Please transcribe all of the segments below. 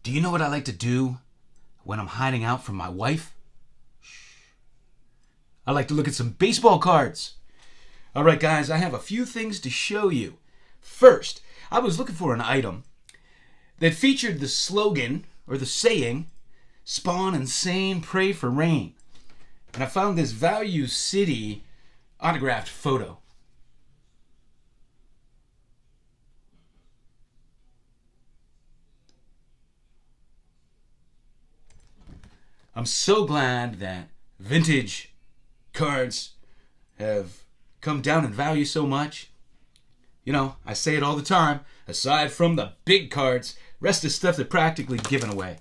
Do you know what I like to do when I'm hiding out from my wife? I like to look at some baseball cards. All right, guys, I have a few things to show you. First, I was looking for an item that featured the slogan or the saying, "Spawn insane, pray for rain." And I found this Value City autographed photo. I'm so glad that vintage cards have come down in value so much. You know, I say it all the time, aside from the big cards, rest is stuff they're practically given away.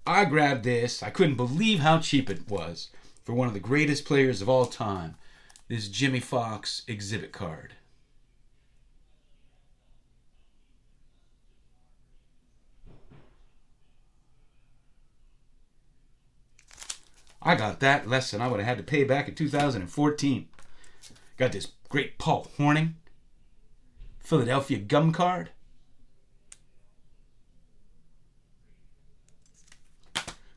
I grabbed this. I couldn't believe how cheap it was for one of the greatest players of all time, this Jimmie Foxx exhibit card. I got that less than I would have had to pay back in 2014. Got this great Paul Hornung Philadelphia gum card.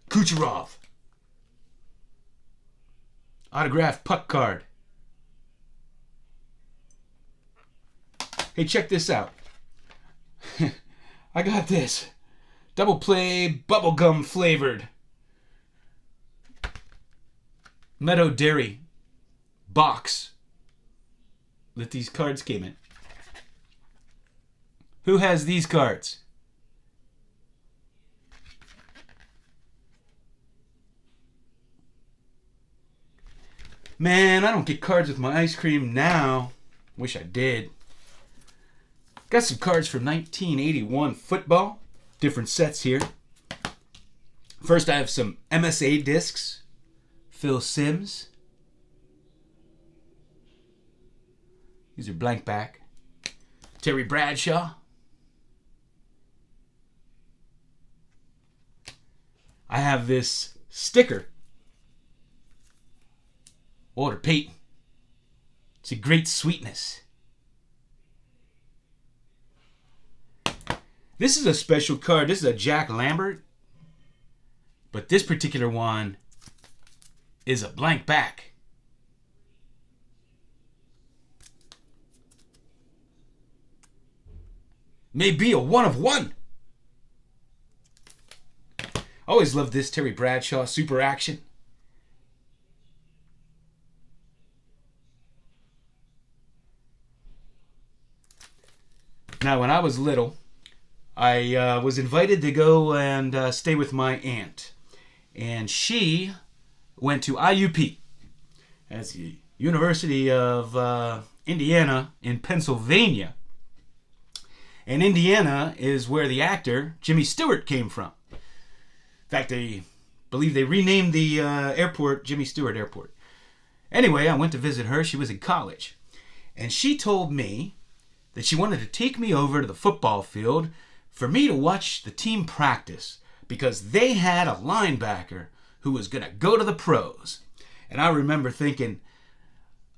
Kucherov autographed puck card. Hey, check this out. I got this double play bubblegum flavored Meadow Dairy box that these cards came in. Who has these cards? Man, I don't get cards with my ice cream now. Wish I did. Got some cards from 1981 football. Different sets here. First, I have some MSA discs. Phil Simms. These are blank back. Terry Bradshaw. I have this sticker. Walter Payton. It's a great sweetness. This is a special card. This is a Jack Lambert. But this particular one is a blank back. May be a one of one. Always loved this Terry Bradshaw Super Action. Now, when I was little, I was invited to go and stay with my aunt. And she went to IUP. That's the University of Indiana in Pennsylvania. And Indiana is where the actor Jimmy Stewart came from. In fact, I believe they renamed the airport Jimmy Stewart Airport. Anyway, I went to visit her. She was in college. And she told me that she wanted to take me over to the football field for me to watch the team practice because they had a linebacker who was going to go to the pros. And I remember thinking,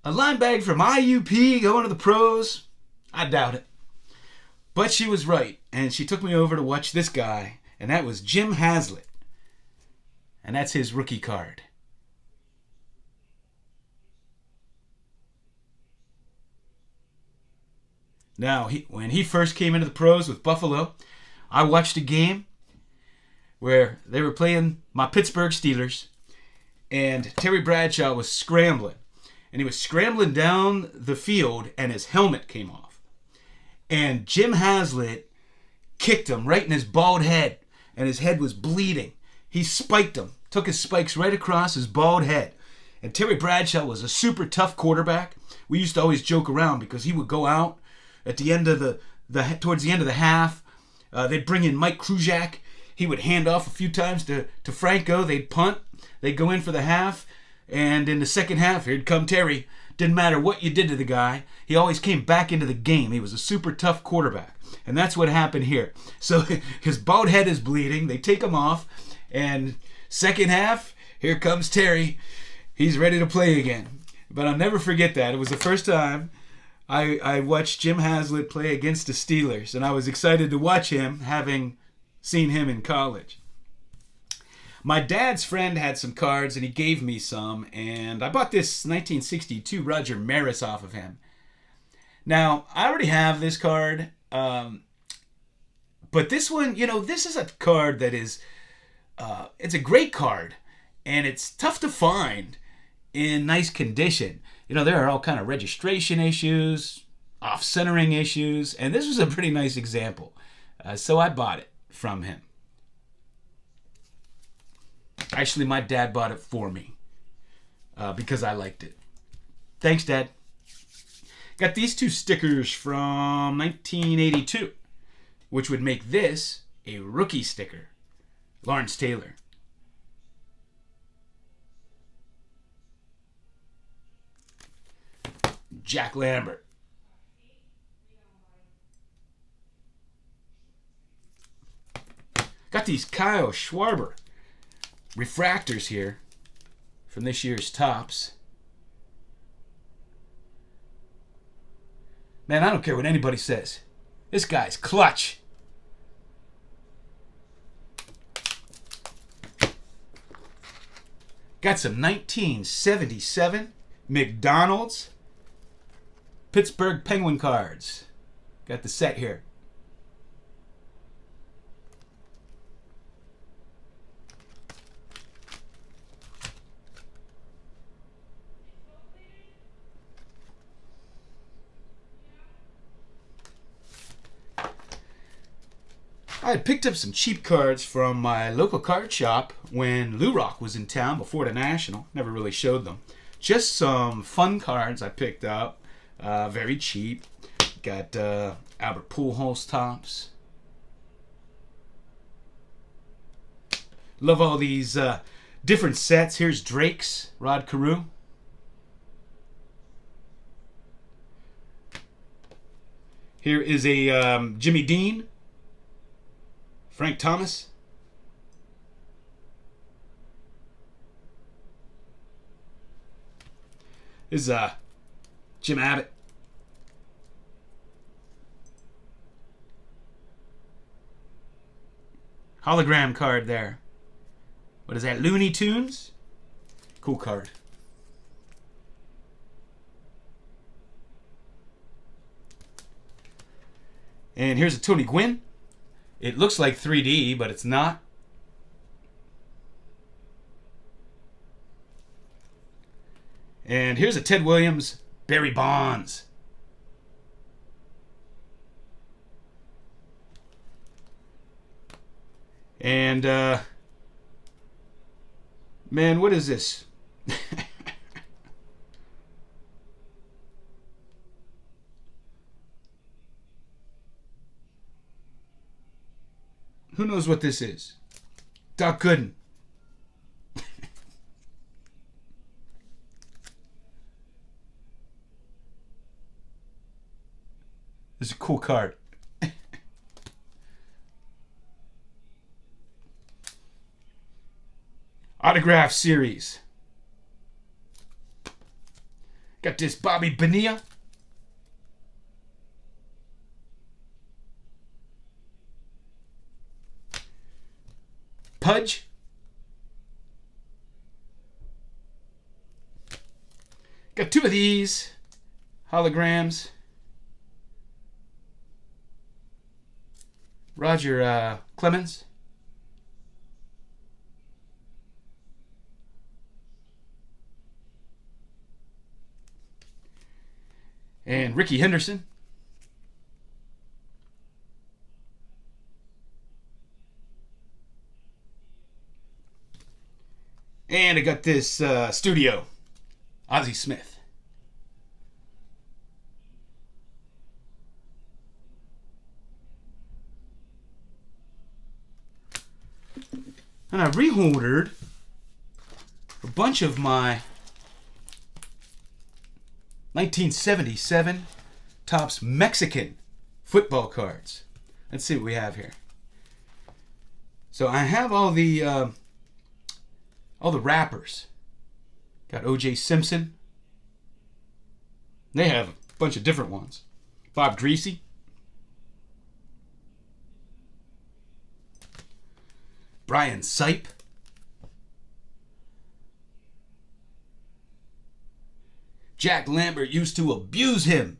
a linebacker from IUP going to the pros? I doubt it. But she was right, and she took me over to watch this guy, and that was Jim Haslett. And that's his rookie card. Now, when he first came into the pros with Buffalo, I watched a game where they were playing my Pittsburgh Steelers, and Terry Bradshaw was scrambling. And he was scrambling down the field, and his helmet came off. And Jim Haslett kicked him right in his bald head, and his head was bleeding. He spiked him, took his spikes right across his bald head. And Terry Bradshaw was a super tough quarterback. We used to always joke around because he would go out at the end of towards the end of the half. They'd bring in Mike Krujak. He would hand off a few times to Franco. They'd punt. They'd go in for the half. And in the second half, here'd come Terry. Didn't matter what you did to the guy. He always came back into the game. He was a super tough quarterback. And that's what happened here. So his bald head is bleeding. They take him off. And second half, here comes Terry. He's ready to play again. But I'll never forget that. It was the first time I watched Jim Haslett play against the Steelers. And I was excited to watch him having Seen him in college. My dad's friend had some cards and he gave me some, and I bought this 1962 Roger Maris off of him. Now, I already have this card, but this one, this is a card that is, it's a great card, and it's tough to find in nice condition. There are all kind of registration issues, off-centering issues, and this was a pretty nice example. So I bought it from him. Actually, my dad bought it for me because I liked it. Thanks, Dad. Got these two stickers from 1982, which would make this a rookie sticker. Lawrence Taylor. Jack Lambert. Got these Kyle Schwarber refractors here from this year's Topps. Man, I don't care what anybody says. This guy's clutch. Got some 1977 McDonald's Pittsburgh Penguin cards. Got the set here. I had picked up some cheap cards from my local card shop when Lou Rock was in town before the National. Never really showed them. Just some fun cards I picked up. Very cheap. Got Albert Pujols Topps. Love all these different sets. Here's Drake's Rod Carew. Here is a Jimmy Dean. Frank Thomas. This is Jim Abbott. Hologram card there. What is that? Looney Tunes? Cool card. And here's a Tony Gwynn. It looks like 3D, but it's not. And here's a Ted Williams, Barry Bonds. And, man, what is this? Who knows what this is? Doc Gooden. This is a cool card. Autograph series. Got this Bobby Bonilla. Pudge. Got two of these holograms. Roger Clemens. And Ricky Henderson. And I got this studio, Ozzie Smith. And I reholdered a bunch of my 1977 Topps Mexican football cards. Let's see what we have here. So I have all the wrappers. Got O.J. Simpson. They have a bunch of different ones. Bob Greasy. Brian Sipe. Jack Lambert used to abuse him.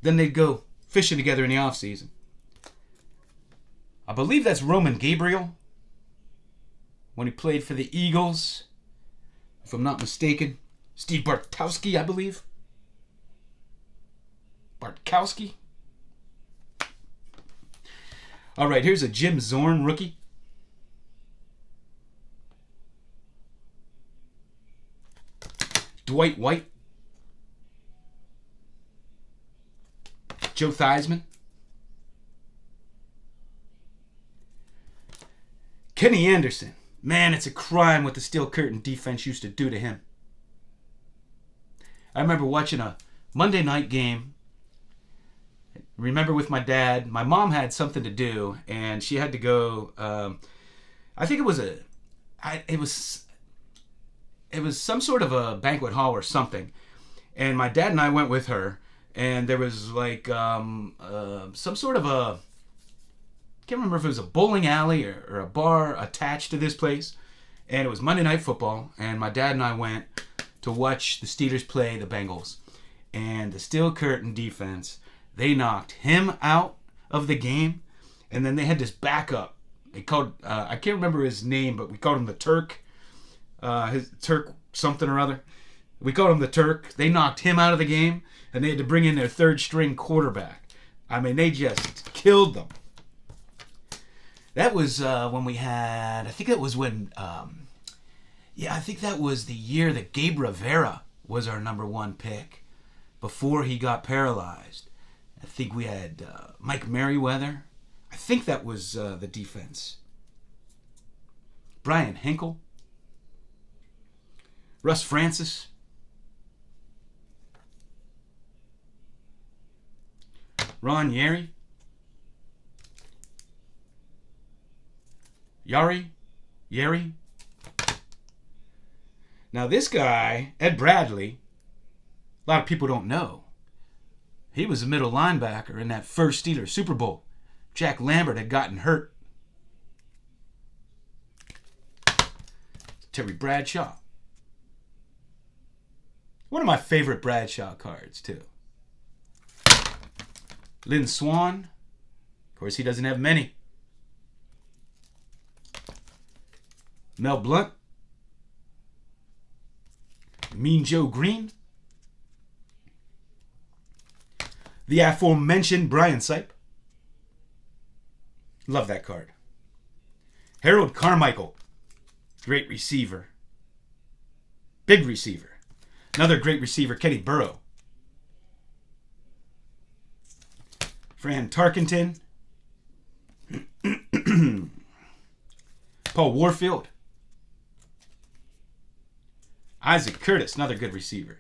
Then they'd go fishing together in the offseason. I believe that's Roman Gabriel when he played for the Eagles, if I'm not mistaken. Steve Bartkowski, I believe. Bartkowski. All right, here's a Jim Zorn rookie. Dwight White. Joe Theismann. Kenny Anderson. Man, it's a crime what the Steel Curtain defense used to do to him. I remember watching a Monday night game. Remember with my dad. My mom had something to do, and she had to go. I think it was some sort of a banquet hall or something, and my dad and I went with her. And there was like some sort of a, I can't remember if it was a bowling alley or a bar attached to this place. And it was Monday Night Football. And my dad and I went to watch the Steelers play the Bengals. And the Steel Curtain defense, they knocked him out of the game. And then they had this backup. They called, I can't remember his name, but we called him the Turk. His Turk something or other. We called him the Turk. They knocked him out of the game. And they had to bring in their third string quarterback. I mean, they just killed them. That was when we had, I think that was when, I think that was the year that Gabe Rivera was our number one pick before he got paralyzed. I think we had Mike Merriweather. I think that was the defense. Brian Hinkle. Russ Francis. Ron Yary. Yary. Now this guy, Ed Bradley, a lot of people don't know. He was a middle linebacker in that first Steelers Super Bowl. Jack Lambert had gotten hurt. Terry Bradshaw. One of my favorite Bradshaw cards, too. Lynn Swann. Of course, he doesn't have many. Mel Blount. Mean Joe Green. The aforementioned Brian Sipe. Love that card. Harold Carmichael. Great receiver. Big receiver. Another great receiver, Kenny Burrow. Fran Tarkenton. Paul Warfield. Isaac Curtis, another good receiver.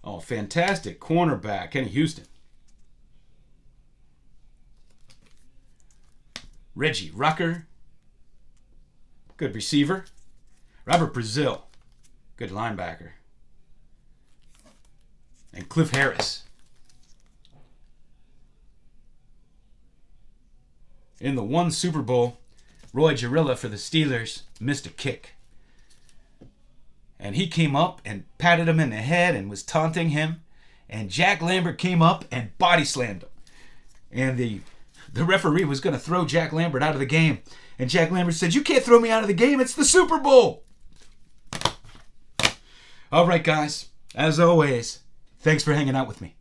Oh, fantastic cornerback, Kenny Houston. Reggie Rucker. Good receiver. Robert Brazil. Good linebacker. And Cliff Harris. In the one Super Bowl, Roy Jarilla for the Steelers missed a kick. And he came up and patted him in the head and was taunting him. And Jack Lambert came up and body slammed him. And the referee was going to throw Jack Lambert out of the game. And Jack Lambert said, "You can't throw me out of the game. It's the Super Bowl." All right, guys. As always, thanks for hanging out with me.